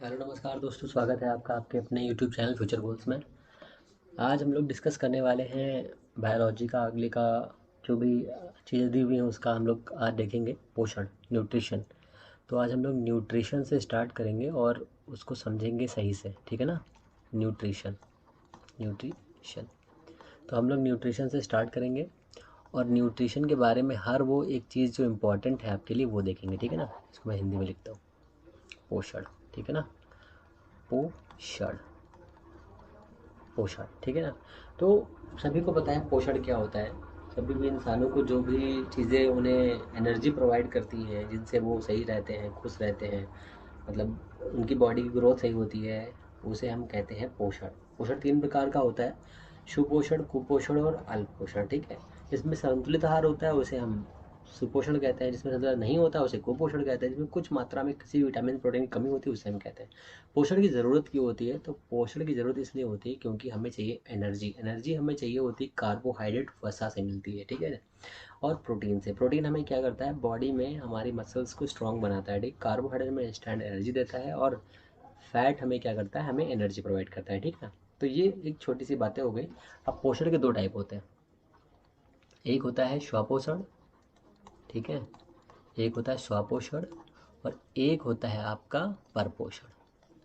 Hello नमस्कार दोस्तों, स्वागत है आपका आपके अपने यूट्यूब चैनल फ्यूचर गोल्स में। आज हम लोग डिस्कस करने वाले हैं बायोलॉजी का अगले का जो भी चीज़ें दी हुई हैं उसका हम लोग आज देखेंगे पोषण, न्यूट्रिशन। तो आज हम लोग न्यूट्रिशन से स्टार्ट करेंगे और उसको समझेंगे सही से, ठीक है ना। न्यूट्रिशन न्यूट्रिशन तो हम लोग न्यूट्रिशन से स्टार्ट करेंगे और न्यूट्रिशन के बारे में हर वो एक चीज़ जो इम्पोर्टेंट है आपके लिए वो देखेंगे, ठीक है ना। इसको मैं हिंदी में लिखता हूँ, पोषण, ठीक है ना। पोषण पोषण, ठीक है ना। तो सभी को पता है पोषण क्या होता है। सभी भी इंसानों को जो भी चीज़ें उन्हें एनर्जी प्रोवाइड करती हैं, जिनसे वो सही रहते हैं, खुश रहते हैं, मतलब उनकी बॉडी की ग्रोथ सही होती है, उसे हम कहते हैं पोषण। पोषण 3 प्रकार का होता है: सुपोषण, कुपोषण और अल्प पोषण, ठीक है। जिसमें संतुलित आहार होता है उसे हम सुपोषण कहते हैं, जिसमें संतुलित नहीं होता उसे कुपोषण कहते हैं, जिसमें कुछ मात्रा में किसी विटामिन प्रोटीन की कमी होती है उसे हम कहते हैं। पोषण की ज़रूरत क्यों होती है? तो पोषण की ज़रूरत इसलिए होती है क्योंकि हमें चाहिए एनर्जी। एनर्जी हमें चाहिए होती है कार्बोहाइड्रेट वसा से मिलती है, ठीक है। और प्रोटीन से। प्रोटीन हमें क्या करता है? बॉडी में हमारी मसल्स को स्ट्रॉन्ग बनाता है, ठीक। कार्बोहाइड्रेट हमें इंस्टेंट एनर्जी देता है और फैट हमें क्या करता है? हमें एनर्जी प्रोवाइड करता है, ठीक है। तो ये एक छोटी सी बातें हो गई। अब पोषण के 2 टाइप होते हैं। एक होता है स्वपोषण, ठीक है। एक होता है स्वपोषण और एक होता है आपका परपोषण।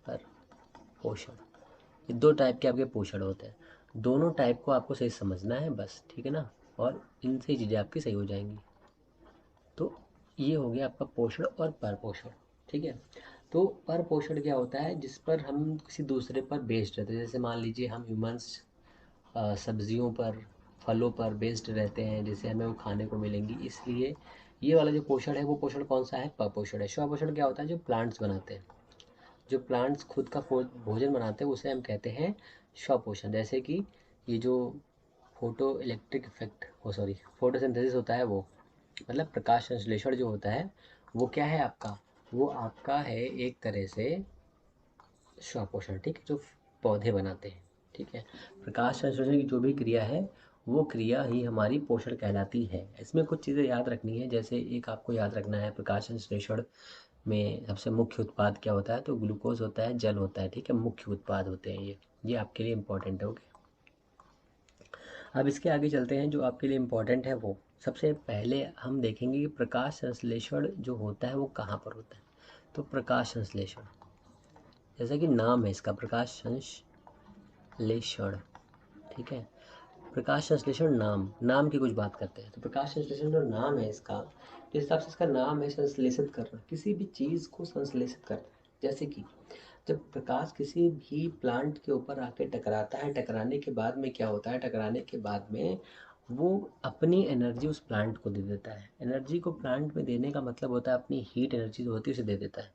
परपोषण, ये 2 टाइप के आपके पोषण होते हैं। दोनों टाइप को आपको सही समझना है बस, ठीक है ना। और इनसे ही चीज़ें आपकी सही हो जाएंगी। तो ये हो गया आपका पोषण और परपोषण, ठीक है। तो परपोषण क्या होता है? जिस पर हम किसी दूसरे पर बेस्ड रहते हैं। जैसे मान लीजिए हम ह्यूमंस सब्जियों पर, फलों पर बेस्ड रहते हैं, जैसे हमें वो खाने को मिलेंगी, इसलिए ये वाला जो पोषण है वो पोषण कौन सा है? परपोषण है। स्वपोषण क्या होता है? जो प्लांट्स बनाते हैं, जो प्लांट्स खुद का भोजन बनाते हैं उसे हम कहते हैं स्वपोषण। जैसे कि ये जो फोटो इलेक्ट्रिक इफेक्ट, ओ सॉरी, फोटोसिंथेसिस होता है, वो मतलब प्रकाश संश्लेषण जो होता है वो क्या है आपका? वो आपका है एक तरह से स्वपोषण, ठीक है, जो पौधे बनाते हैं, ठीक है। प्रकाश संश्लेषण की जो भी क्रिया है वो क्रिया ही हमारी पोषण कहलाती है। इसमें कुछ चीज़ें याद रखनी है। जैसे एक आपको याद रखना है, प्रकाश संश्लेषण में सबसे मुख्य उत्पाद क्या होता है? तो ग्लूकोज होता है, जल होता है, ठीक है। मुख्य उत्पाद होते हैं ये आपके लिए इम्पोर्टेंट है, ओके। अब इसके आगे चलते हैं। जो आपके लिए इम्पोर्टेंट है वो सबसे पहले हम देखेंगे कि प्रकाश संश्लेषण जो होता है वो कहाँ पर होता है। तो प्रकाश संश्लेषण, जैसा कि नाम है इसका, प्रकाश संश्लेषण, ठीक है। प्रकाश संश्लेषण, नाम की कुछ बात करते हैं। तो प्रकाश संश्लेषण जो नाम है इसका, जिस हिसाब से इसका नाम है, संश्लेषित करना, किसी भी चीज़ को संश्लेषित करना। जैसे कि जब प्रकाश किसी भी प्लांट के ऊपर आके टकराता है, टकराने के बाद में क्या होता है? टकराने के बाद में वो अपनी एनर्जी उस प्लांट को दे देता है। एनर्जी को प्लांट में देने का मतलब होता है अपनी हीट एनर्जी जो होती है उसे दे देता है।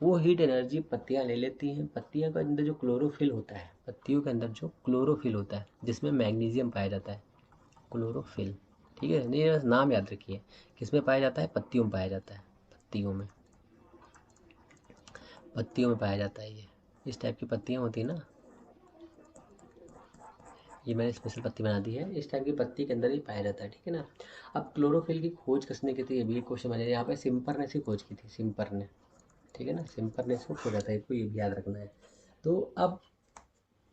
वो हीट एनर्जी पत्तियां ले लेती हैं। पत्तियों के अंदर जो क्लोरोफिल होता है, पत्तियों के अंदर जो क्लोरोफिल होता है जिसमें मैग्नीशियम पाया जाता है, क्लोरोफिल, ठीक है। नहीं, बस नाम याद रखिए, किसमें पाया जाता है? पत्तियों में पाया जाता है। पत्तियों में पाया जाता है। ये इस टाइप की पत्तियां होती है ना, ये मैंने स्पेशल पत्ती बना दी है, इस टाइप की पत्ती के अंदर ही पाया जाता है, ठीक है ना। अब क्लोरोफिल की खोज किसने की थी? ये भी एक क्वेश्चन बना। यहाँ पे सिम्पर ने इसकी खोज की थी, सिम्पर ने, ठीक है ना। सिम्पर ने इसको खोजा था, इसको ये भी याद रखना है। तो अब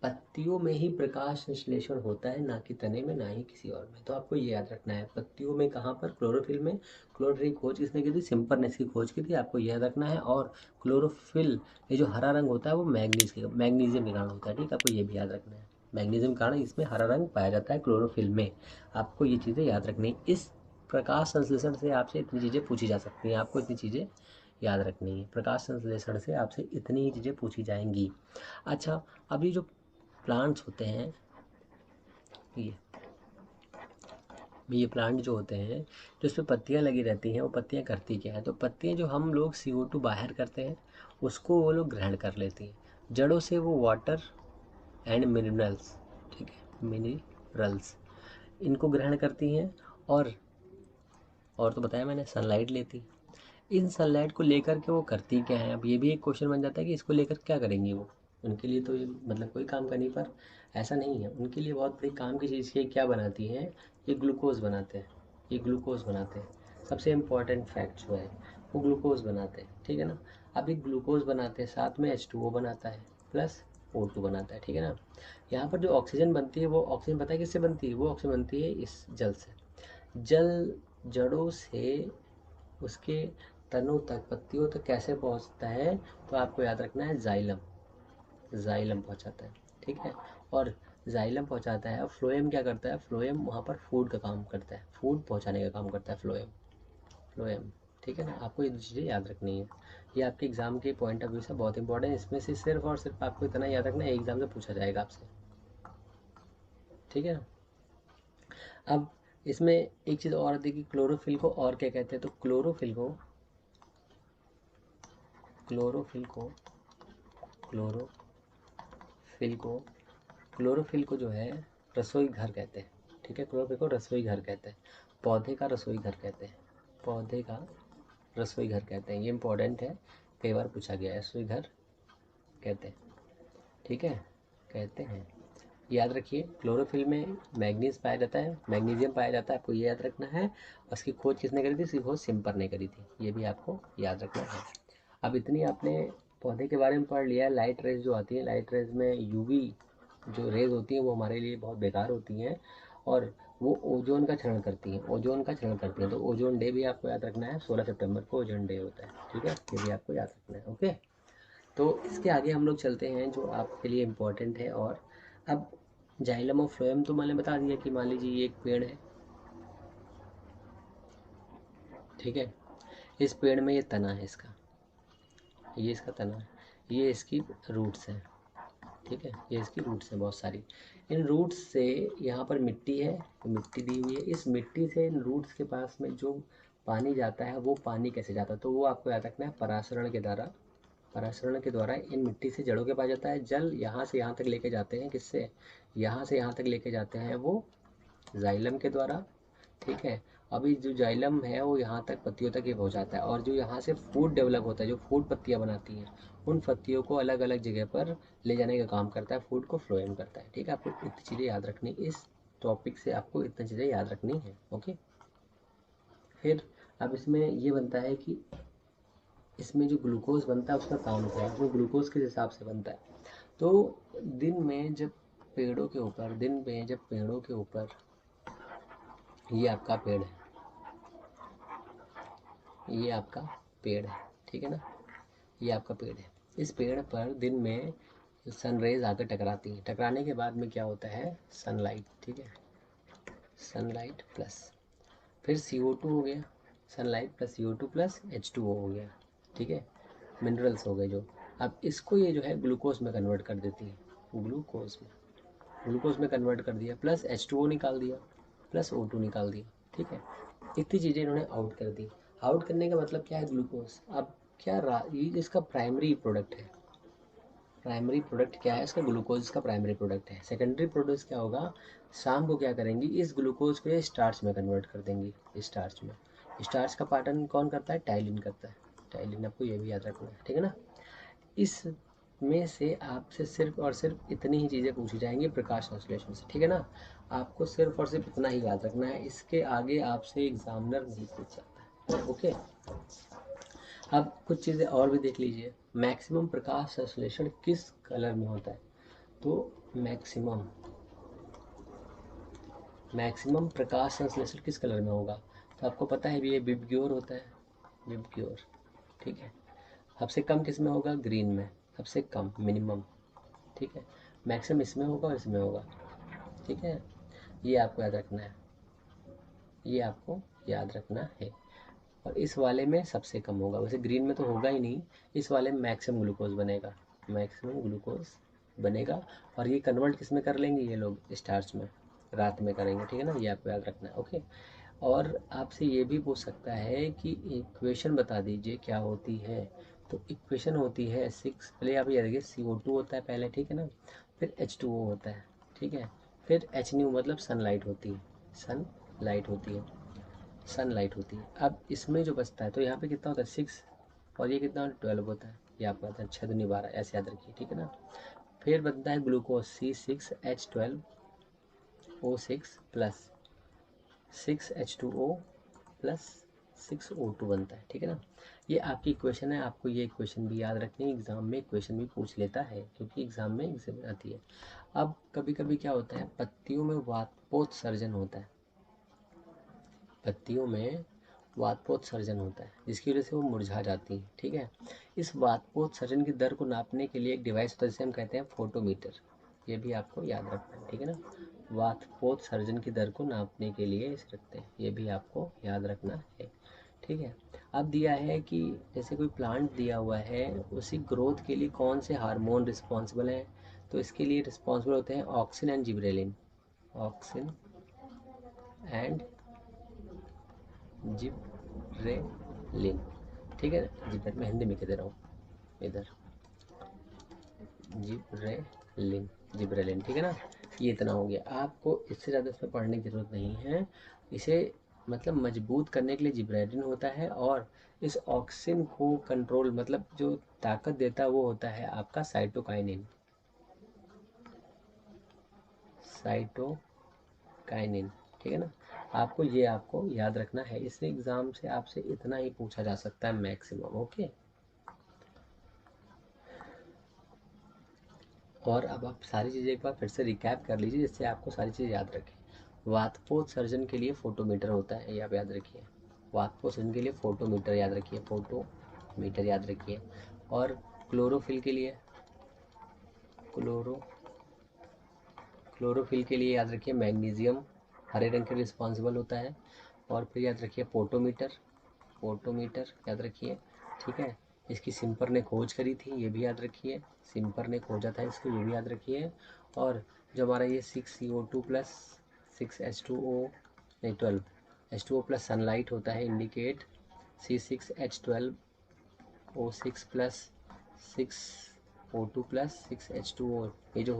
पत्तियों में ही प्रकाश संश्लेषण होता है, ना कि तने में, ना ही किसी और में। तो आपको ये याद रखना है, पत्तियों में कहाँ पर? क्लोरोफिल में। क्लोरोफिल की खोज किसने की थी? सिम्पर ने इसकी खोज की थी, आपको याद रखना है। और क्लोरोफिल, ये जो हरा रंग होता है वो मैग्नीशियम के कारण होता है, ठीक है। आपको ये भी याद रखना है, मैग्नीशियम के कारण इसमें हरा रंग पाया जाता है क्लोरोफिल में। आपको ये चीज़ें याद रखनी है। इस प्रकाश संश्लेषण से आपसे इतनी चीज़ें पूछी जा सकती हैं, आपको इतनी चीज़ें याद रखनी है। प्रकाश संश्लेषण से आपसे इतनी ही चीज़ें पूछी जाएंगी। अच्छा, अब ये जो प्लांट्स होते हैं, ये ये प्लांट जो होते हैं, जो इसमें पत्तियां लगी रहती हैं, वो पत्तियां करती क्या है? तो पत्तियां जो हम लोग CO2 बाहर करते हैं उसको वो लोग ग्रहण कर लेती हैं। जड़ों से वो वाटर एंड मिनरल्स, ठीक है, मिनरल्स, इनको ग्रहण करती हैं। और तो बताया मैंने, सनलाइट लेती। इन सनलाइट को लेकर के वो करती क्या है? अब ये भी एक क्वेश्चन बन जाता है कि इसको लेकर क्या करेंगी वो। उनके लिए तो ये मतलब कोई काम का नहीं, पर ऐसा नहीं है, उनके लिए बहुत बड़ी काम की चीज़ ये क्या बनाती हैं? ये ग्लूकोज बनाते हैं। ये ग्लूकोज बनाते हैं, सबसे इम्पॉर्टेंट फैक्ट जो है वो ग्लूकोज बनाते हैं, ठीक है ना। अभी ग्लूकोज बनाते हैं, साथ में H2O बनाता है प्लस O2 बनाता है, ठीक है ना। यहाँ पर जो ऑक्सीजन बनती है वो ऑक्सीजन पता है किससे बनती है, वो ऑक्सीजन बनती है इस जल से। जल जड़ों से उसके तनों तक, पत्तियों तक कैसे पहुँचता है, तो आपको याद रखना है जाइलम, जाइलम पहुँचाता है, ठीक है। और जाइलम पहुँचाता है और फ्लोएम क्या करता है, फ्लोएम वहाँ पर फूड का काम करता है, फूड पहुँचाने का काम करता है फ्लोएम, फ्लोएम, ठीक है ना। आपको ये चीज़ें याद रखनी है, ये आपके एग्जाम के पॉइंट ऑफ व्यू से बहुत इंपॉर्टेंट है। इसमें से सिर्फ और सिर्फ आपको इतना याद रखना है, एग्जाम से पूछा जाएगा आपसे, ठीक है ना। अब इसमें एक चीज़ और देखिए, क्लोरोफिल को और क्या कहते हैं, तो क्लोरोफिल को क्लोरोफिल को क्लोरोफिल को क्लोरोफिल को जो है रसोई घर कहते हैं, ठीक है। क्लोरोफिल को रसोई घर कहते हैं, पौधे का रसोई घर कहते हैं, पौधे का रसोई घर कहते हैं। ये इंपॉर्टेंट है, कई बार पूछा गया है, रसोई घर कहते हैं, ठीक है, कहते हैं। याद रखिए, क्लोरोफिल में मैग्नीज पाया जाता है, मैग्नीशियम पाया जाता है, आपको ये याद रखना है। उसकी खोज किसने करी थी, इसकी खोज सिम्पर ने करी थी, ये भी आपको याद रखना है। अब इतनी आपने पौधे के बारे में पढ़ लिया है। लाइट रेज जो आती है, लाइट रेज में यूवी जो रेज होती हैं वो हमारे लिए बहुत बेकार होती हैं, और वो ओजोन का क्षरण करती हैं, ओजोन का क्षरण करती हैं। तो ओजोन डे भी आपको याद रखना है, 16 सितंबर को ओजोन डे होता है, ठीक है, ये भी आपको याद रखना है, ओके। तो इसके आगे हम लोग चलते हैं जो आपके लिए इम्पोर्टेंट है। और अब जाइलम और फ्लोएम तो मैंने बता दिया कि मान लीजिए ये एक पेड़ है, ठीक है। इस पेड़ में ये तना है इसका, ये इसका तना है, ये इसकी रूट्स हैं, ठीक है, ये इसकी रूट्स हैं बहुत सारी। इन रूट्स से यहाँ पर मिट्टी है, तो मिट्टी दी हुई है, इस मिट्टी से इन रूट्स के पास में जो पानी जाता है, वो पानी कैसे जाता है, तो वो आपको याद रखना है, परासरण के द्वारा। परासरण के द्वारा इन मिट्टी से जड़ों के पास जाता है जल, यहाँ से यहाँ तक लेके जाते हैं, किससे, यहाँ से यहाँ तक लेके जाते हैं वो जाइलम के द्वारा, ठीक है। अभी जो जाइलम है वो यहाँ तक पत्तियों तक ही पहुँचाता है, और जो यहाँ से फूड डेवलप होता है, जो फूड पत्तियाँ बनाती हैं, उन पत्तियों को अलग अलग जगह पर ले जाने का काम करता है, फूड को फ्लोएम करता है, ठीक है। आपको इतनी चीज़ें याद रखनी, इस टॉपिक से आपको इतनी चीज़ें याद रखनी है, ओके। फिर अब इसमें ये बनता है कि इसमें जो ग्लूकोज बनता है उसका काम क्या है, वो ग्लूकोज किस हिसाब से बनता है, तो दिन में जब पेड़ों के ऊपर, दिन में जब पेड़ों के ऊपर, ये आपका पेड़ है, ये आपका पेड़ है, ठीक है ना, ये आपका पेड़ है। इस पेड़ पर दिन में सनरेज आकर टकराती हैं, टकराने के बाद में क्या होता है, सनलाइट, ठीक है, सनलाइट प्लस फिर CO2 हो गया, sunlight plus CO2 plus H2O हो गया, ठीक है, मिनरल्स हो गए जो। अब इसको ये जो है ग्लूकोज में कन्वर्ट कर देती है, ग्लूकोज में कन्वर्ट कर दिया, प्लस H2O निकाल दिया, प्लस O2 निकाल दिया, ठीक है। इतनी चीज़ें इन्होंने आउट कर दी। आउट करने का मतलब क्या है, ग्लूकोज। अब ये इसका प्राइमरी प्रोडक्ट है, प्राइमरी प्रोडक्ट क्या है इसका, ग्लूकोज का प्राइमरी प्रोडक्ट है। सेकेंडरी प्रोडक्ट क्या होगा, शाम को क्या करेंगी, इस ग्लूकोज को स्टार्च में कन्वर्ट कर देंगी, स्टार्च में। स्टार्च का पाचन कौन करता है, टाइलिन करता है, टाइलिन, आपको ये भी याद रखना है, ठीक है ना। इस में से आपसे सिर्फ और सिर्फ इतनी ही चीज़ें पूछी जाएंगी प्रकाश संश्लेषण से, ठीक है ना। आपको सिर्फ और सिर्फ इतना ही याद रखना है, इसके आगे आपसे एग्जामिनर नहीं पूछ सकता है, ओके। अब कुछ चीज़ें और भी देख लीजिए, मैक्सिमम प्रकाश संश्लेषण किस कलर में होता है, तो मैक्सिमम मैक्सिमम प्रकाश संश्लेषण किस कलर में होगा, तो आपको पता है भी, ये विबग्योर होता है, विबग्योर, ठीक है। सबसे कम किस में होगा, ग्रीन में, सबसे कम मिनिमम, ठीक है। मैक्सिमम इसमें होगा और इसमें होगा, ठीक है। ये आपको याद रखना है, ये आपको याद रखना है। और इस वाले में सबसे कम होगा, वैसे ग्रीन में तो होगा ही नहीं, इस वाले में मैक्सिमम ग्लूकोज बनेगा, मैक्सिमम ग्लूकोज बनेगा। और ये कन्वर्ट किस में कर लेंगे ये लोग, स्टार्च में, रात में करेंगे, ठीक है ना, ये आपको याद रखना है, ओके। और आपसे ये भी पूछ सकता है कि इक्वेशन बता दीजिए क्या होती है, तो इक्वेशन होती है 6, पहले आप ये देखिए, CO2 होता है पहले, ठीक है ना, फिर H2O होता है, ठीक है, फिर H न्यू मतलब सनलाइट होती है, सनलाइट होती है, सनलाइट होती है। अब इसमें जो बचता है, तो यहाँ पे कितना होता है 6, और ये कितना 12 होता है, ये आपको आता है 6 दूनी 12, ऐसे याद रखिए, ठीक है ना। फिर बनता है glucose C6H12O6 plus 6H2O plus 6O2 बनता है, ठीक है ना। ये आपकी क्वेश्चन है, आपको ये क्वेश्चन भी याद रखनी है, एग्ज़ाम में क्वेश्चन भी पूछ लेता है क्योंकि एग्ज़ाम में एग्जाम आती है। अब कभी कभी क्या होता है, पत्तियों में वातपोत्सर्जन होता है, पत्तियों में वातपोत्सर्जन होता है जिसकी वजह से वो मुरझा जाती हैं, ठीक है। इस वातपोत्सर्जन की दर को नापने के लिए एक डिवाइस होता है जिसे हम कहते हैं फोटोमीटर, ये भी आपको याद रखना है, ठीक है ना। वातपोत्सर्जन की दर को नापने के लिए इसे रखते हैं, ये भी आपको याद रखना है, ठीक है। अब दिया है कि जैसे कोई प्लांट दिया हुआ है, उसी ग्रोथ के लिए कौन से हार्मोन रिस्पॉन्सिबल हैं, तो इसके लिए रिस्पॉन्सिबल होते हैं auxin and gibberellin, auxin and gibberellin, ठीक है। जिब्रेल मैं हिंदी में कह दे रहा हूँ इधर, जिब्रेलिन, जिब्रेलिन, ठीक है ना। ये इतना हो गया, आपको इससे ज़्यादा इसमें पढ़ने की ज़रूरत नहीं है। इसे मतलब मजबूत करने के लिए जिब्रेलिन होता है, और इस ऑक्सिन को कंट्रोल मतलब जो ताकत देता है वो होता है आपका साइटोकाइनिन, साइटोकाइनिन, ठीक है ना। आपको ये आपको याद रखना है, इससे एग्ज़ाम से आपसे इतना ही पूछा जा सकता है मैक्सिमम, ओके। और अब आप सारी चीज़ें एक बार फिर से रिकैप कर लीजिए जिससे आपको सारी चीज़ें याद रखें। वातपोत्सर्जन के लिए फोटोमीटर होता है, ये आप याद रखिए। वातपोत्सर्जन के लिए फोटोमीटर याद रखिए, फोटोमीटर याद रखिए। और क्लोरोफिल के लिए, क्लोरो क्लोरोफिल के लिए याद रखिए मैग्नीशियम हरे रंग के रिस्पॉन्सिबल होता है। और फिर याद रखिए फोटोमीटर, फोटोमीटर याद रखिए, ठीक है। इसकी सिम्पर ने खोज करी थी, ये भी याद रखिए, सिम्पर ने खोजा था इसको, ये भी याद रखिए। और जो हमारा ये 6CO2 प्लस 6H2O नहीं 12H2O प्लस सनलाइट होता है, indicate C6H12O6 plus 6O2 plus 6H2O, ये जो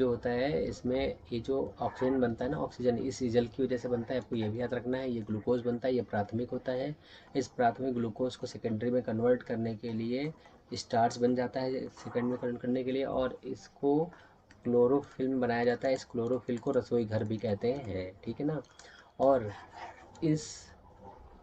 होता है इसमें ये जो ऑक्सीजन बनता है ना, ऑक्सीजन इस जल की वजह से बनता है, आपको ये भी याद रखना है। ये ग्लूकोज बनता है, ये प्राथमिक होता है। इस प्राथमिक ग्लूकोज को सेकेंडरी में कन्वर्ट करने के लिए स्टार्च बन जाता है सेकेंड में कन्वर्ट करने के लिए, और इसको क्लोरोफिल्म बनाया जाता है। इस क्लोरोफिल को रसोई घर भी कहते हैं, ठीक है ना। और इस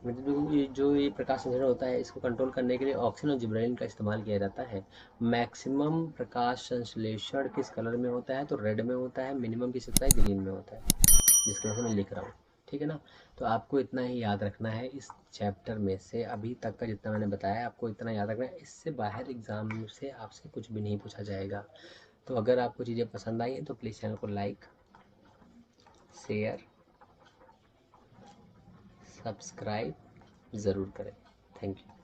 मतलब ये प्रकाश संश्लेषण होता है, इसको कंट्रोल करने के लिए ऑक्सीजन और जिब्रेलिन का इस्तेमाल किया जाता है। मैक्सिमम प्रकाश संश्लेषण किस कलर में होता है, तो रेड में होता है। मिनिमम किस होता है, ग्रीन में होता है, जिसकी वजह से मैं लिख रहा हूँ, ठीक है ना। तो आपको इतना ही याद रखना है इस चैप्टर में से, अभी तक का जितना मैंने बताया आपको इतना याद रखना है। इससे बाहर एग्जाम से आपसे कुछ भी नहीं पूछा जाएगा। तो अगर आपको चीज़ें पसंद आई हैं तो प्लीज़ चैनल को लाइक, शेयर, सब्सक्राइब ज़रूर करें। Thank you.